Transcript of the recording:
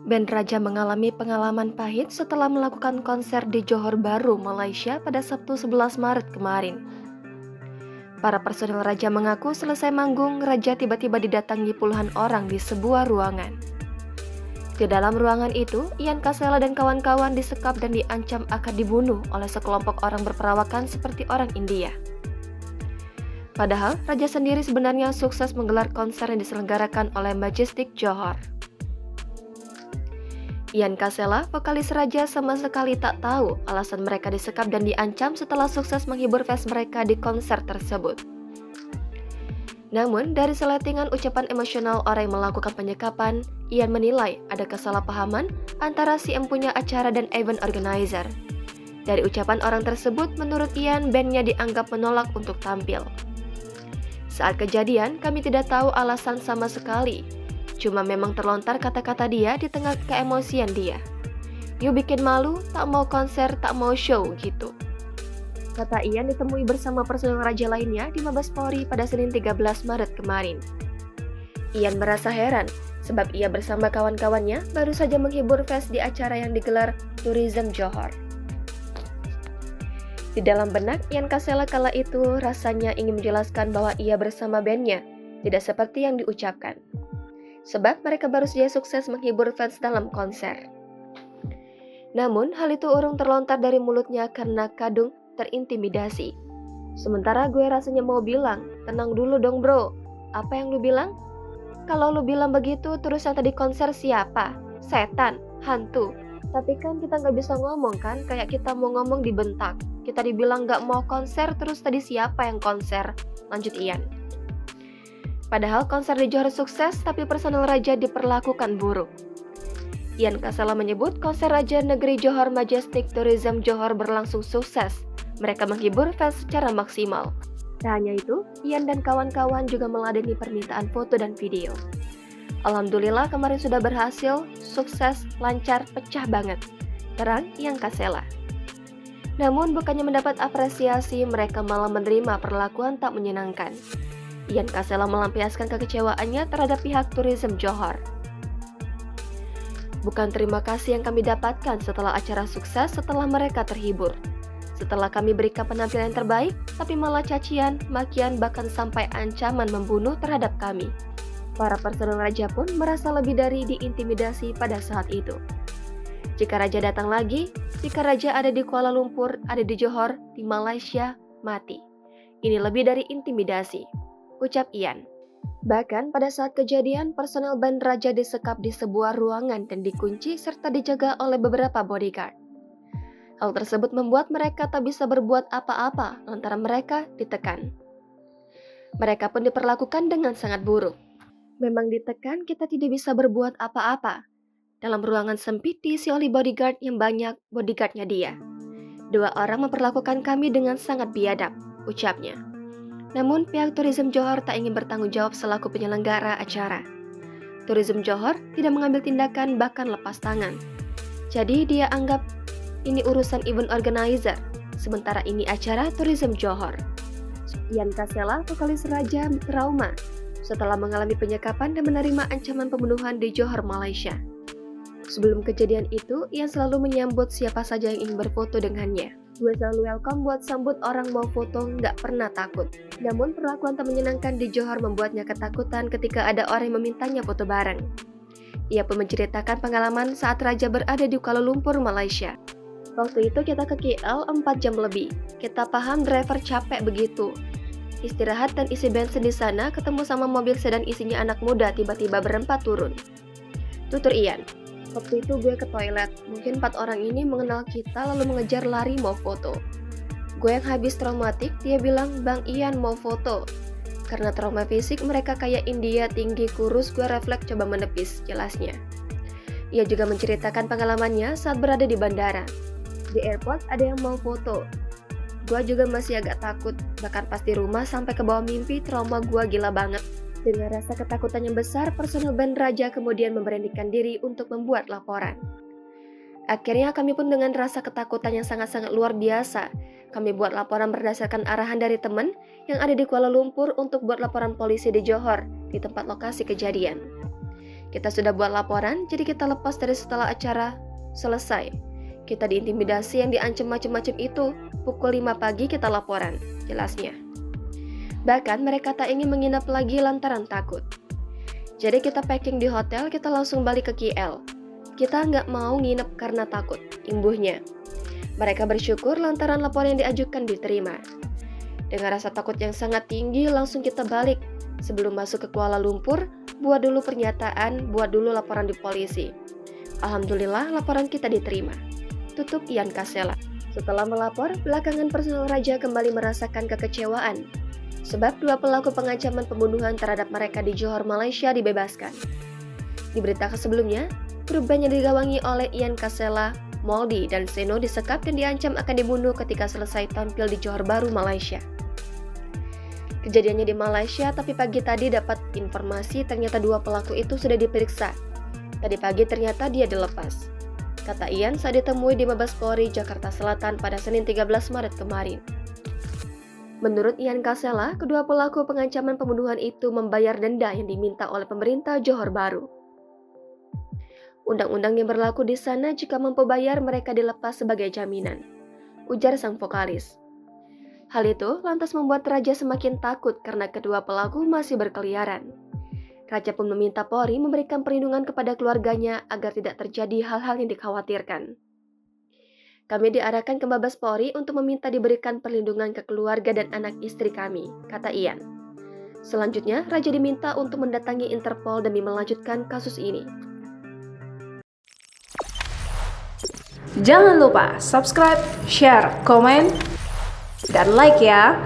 Band Raja mengalami pengalaman pahit setelah melakukan konser di Johor Bahru, Malaysia pada Sabtu 11 Maret kemarin. Para personel Raja mengaku selesai manggung, Raja tiba-tiba didatangi puluhan orang di sebuah ruangan. Di dalam ruangan itu, Ian Kasela dan kawan-kawan disekap dan diancam akan dibunuh oleh sekelompok orang berperawakan seperti orang India. Padahal, Raja sendiri sebenarnya sukses menggelar konser yang diselenggarakan oleh Majestic Johor. Ian Kasela, vokalis Raja, sama sekali tak tahu alasan mereka disekap dan diancam setelah sukses menghibur fans mereka di konser tersebut. Namun, dari seletingan ucapan emosional orang yang melakukan penyekapan, Ian menilai ada kesalahpahaman antara si empunya acara dan event organizer. Dari ucapan orang tersebut, menurut Ian, bandnya dianggap menolak untuk tampil. Saat kejadian, kami tidak tahu alasan sama sekali. Cuma memang terlontar kata-kata dia di tengah keemosian dia. "You bikin malu, tak mau konser, tak mau show," gitu. Kata Ian ditemui bersama personel Raja lainnya di Mabes Polri pada Senin 13 Maret kemarin. Ian merasa heran, sebab ia bersama kawan-kawannya baru saja menghibur fans di acara yang digelar Tourism Johor. Di dalam benak Ian Kasela kala itu rasanya ingin menjelaskan bahwa ia bersama bandnya, tidak seperti yang diucapkan. Sebab mereka baru saja sukses menghibur fans dalam konser. Namun, hal itu urung terlontar dari mulutnya karena kadung terintimidasi. Sementara gue rasanya mau bilang, "Tenang dulu dong bro, apa yang lu bilang? Kalau lu bilang begitu, terus yang tadi konser siapa? Setan? Hantu? Tapi kan kita nggak bisa ngomong kan, kayak kita mau ngomong dibentak. Kita dibilang nggak mau konser, terus tadi siapa yang konser?" Lanjut Ian. Padahal konser di Johor sukses, tapi personel Raja diperlakukan buruk. Ian Kasela menyebut konser Raja Negeri Johor Majestic Tourism Johor berlangsung sukses. Mereka menghibur fans secara maksimal. Tak hanya itu, Ian dan kawan-kawan juga meladeni permintaan foto dan video. Alhamdulillah kemarin sudah berhasil, sukses, lancar, pecah banget. Terang Ian Kasela. Namun bukannya mendapat apresiasi, mereka malah menerima perlakuan tak menyenangkan. Ian Kasela melampiaskan kekecewaannya terhadap pihak Tourism Johor. "Bukan terima kasih yang kami dapatkan setelah acara sukses setelah mereka terhibur. Setelah kami berikan penampilan yang terbaik, tapi malah cacian, makian, bahkan sampai ancaman membunuh terhadap kami." Para personel Raja pun merasa lebih dari diintimidasi pada saat itu. Jika Raja datang lagi, jika Raja ada di Kuala Lumpur, ada di Johor, di Malaysia, mati. Ini lebih dari intimidasi, ucap Ian. Bahkan pada saat kejadian, personel band Raja disekap di sebuah ruangan dan dikunci serta dijaga oleh beberapa bodyguard. Hal tersebut membuat mereka tak bisa berbuat apa-apa lantaran mereka ditekan. Mereka pun diperlakukan dengan sangat buruk. Memang ditekan, kita tidak bisa berbuat apa-apa. Dalam ruangan sempit diisi oleh bodyguard yang banyak bodyguardnya dia. 2 orang memperlakukan kami dengan sangat biadab, ucapnya. Namun pihak Tourism Johor tak ingin bertanggung jawab selaku penyelenggara acara. Tourism Johor tidak mengambil tindakan bahkan lepas tangan. Jadi dia anggap ini urusan event organizer, sementara ini acara Tourism Johor. Ian Kasela, vokalis Raja, trauma setelah mengalami penyekapan dan menerima ancaman pembunuhan di Johor, Malaysia. Sebelum kejadian itu, ia selalu menyambut siapa saja yang ingin berfoto dengannya. "Gue selalu welcome buat sambut orang mau foto, nggak pernah takut." Namun perlakuan tak menyenangkan di Johor membuatnya ketakutan ketika ada orang yang memintanya foto bareng. Ia pun menceritakan pengalaman saat Raja berada di Kuala Lumpur, Malaysia. "Waktu itu kita ke KL 4 jam lebih. Kita paham driver capek begitu. Istirahat dan isi bensin di sana, ketemu sama mobil sedan isinya anak muda tiba-tiba berempat turun," tutur Ian. "Waktu itu gue ke toilet, mungkin 4 orang ini mengenal kita lalu mengejar lari mau foto. Gue yang habis traumatik, dia bilang, 'Bang Ian mau foto.' Karena trauma fisik mereka kayak India, tinggi, kurus, gue refleks coba menepis," jelasnya. Ia juga menceritakan pengalamannya saat berada di bandara. "Di airport ada yang mau foto. Gue juga masih agak takut, bahkan pas di rumah sampai ke bawah mimpi, trauma gue gila banget." Dengan rasa ketakutan yang besar, personel band Raja kemudian memberanikan diri untuk membuat laporan. Akhirnya kami pun dengan rasa ketakutan yang sangat-sangat luar biasa, kami buat laporan berdasarkan arahan dari teman yang ada di Kuala Lumpur untuk buat laporan polisi di Johor, di tempat lokasi kejadian. Kita sudah buat laporan, jadi kita lepas dari setelah acara selesai. Kita diintimidasi yang diancam macam-macam itu. Pukul 5 pagi kita laporan, jelasnya. Bahkan mereka tak ingin menginap lagi lantaran takut. Jadi kita packing di hotel, kita langsung balik ke KL. Kita nggak mau nginep karena takut, imbuhnya. Mereka bersyukur lantaran laporan yang diajukan diterima. Dengan rasa takut yang sangat tinggi, langsung kita balik. Sebelum masuk ke Kuala Lumpur, buat dulu pernyataan, buat dulu laporan di polisi. Alhamdulillah laporan kita diterima. Tutup Ian Kasela. Setelah melapor, belakangan personel Raja kembali merasakan kekecewaan. Sebab 2 pelaku pengancaman pembunuhan terhadap mereka di Johor, Malaysia dibebaskan. Di berita sebelumnya, grup band yang digawangi oleh Ian Kasela, Moldy, dan Seno disekap dan diancam akan dibunuh ketika selesai tampil di Johor Bahru, Malaysia. Kejadiannya di Malaysia, tapi pagi tadi dapat informasi ternyata 2 pelaku itu sudah diperiksa. Tadi pagi ternyata dia dilepas, kata Ian saat ditemui di Mabes Polri, Jakarta Selatan pada Senin 13 Maret kemarin. Menurut Ian Kasela, kedua pelaku pengancaman pembunuhan itu membayar denda yang diminta oleh pemerintah Johor Bahru. Undang-undang yang berlaku di sana jika mampu bayar mereka dilepas sebagai jaminan, ujar sang vokalis. Hal itu lantas membuat Raja semakin takut karena kedua pelaku masih berkeliaran. Raja pun meminta Polri memberikan perlindungan kepada keluarganya agar tidak terjadi hal-hal yang dikhawatirkan. Kami diarahkan ke Mabes Polri untuk meminta diberikan perlindungan ke keluarga dan anak istri kami, kata Ian. Selanjutnya, Raja diminta untuk mendatangi Interpol demi melanjutkan kasus ini. Jangan lupa subscribe, share, komen, dan like ya!